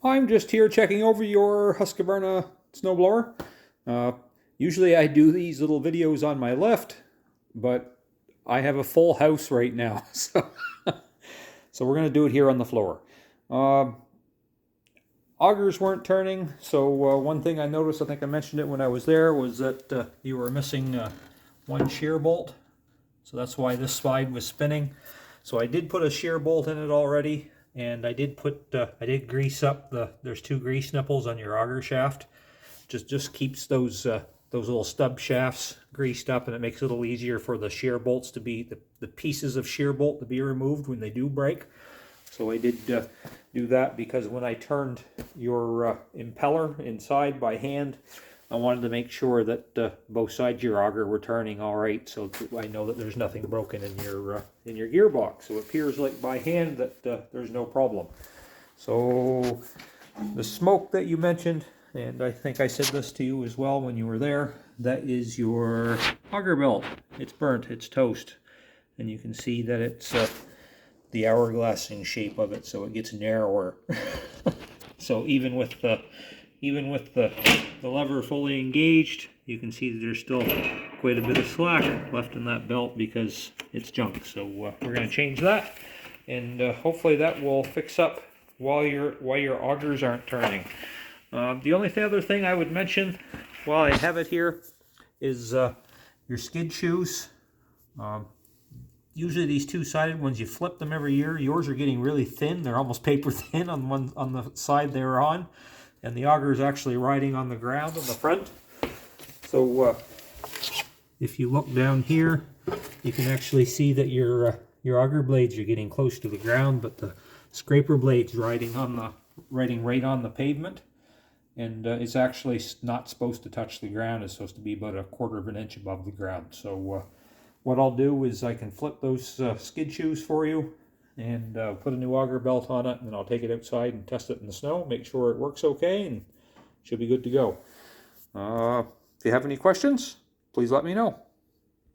I'm just here checking over your Husqvarna snowblower. Usually I do these little videos on my left, but I have a full house right now, so we're going to do it here on the floor. Augers weren't turning, so one thing I noticed, I think I mentioned it when I was there, was that you were missing one shear bolt. So that's why this slide was spinning. So I did put a shear bolt in it already, and I did grease up there's two grease nipples on your auger shaft. Just keeps those little stub shafts greased up, and it makes it a little easier for the shear bolts to be, the pieces of shear bolt to be removed when they do break. So I did do that because when I turned your impeller inside by hand, I wanted to make sure that both sides of your auger were turning all right, so I know that there's nothing broken in your gearbox. So it appears like by hand that there's no problem. So the smoke that you mentioned, and I think I said this to you as well when you were there, that is your auger belt. It's burnt, it's toast, and you can see that it's the hourglassing shape of it, so it gets narrower. So even with the lever fully engaged, you can see that there's still quite a bit of slack left in that belt because it's junk. So we're going to change that, and hopefully that will fix up while your augers aren't turning. The only other thing I would mention while I have it here is your skid shoes. Usually these two-sided ones, you flip them every year. Yours are getting really thin. They're almost paper thin on the side they're on. And the auger is actually riding on the ground on the front. So if you look down here, you can actually see that your auger blades are getting close to the ground, but the scraper blade's riding right on the pavement. And it's actually not supposed to touch the ground. It's supposed to be about 1/4 of an inch above the ground. So what I'll do is I can flip those skid shoes for you and put a new auger belt on it, and then I'll take it outside and test it in the snow, make sure it works okay, and should be good to go. If you have any questions, please let me know.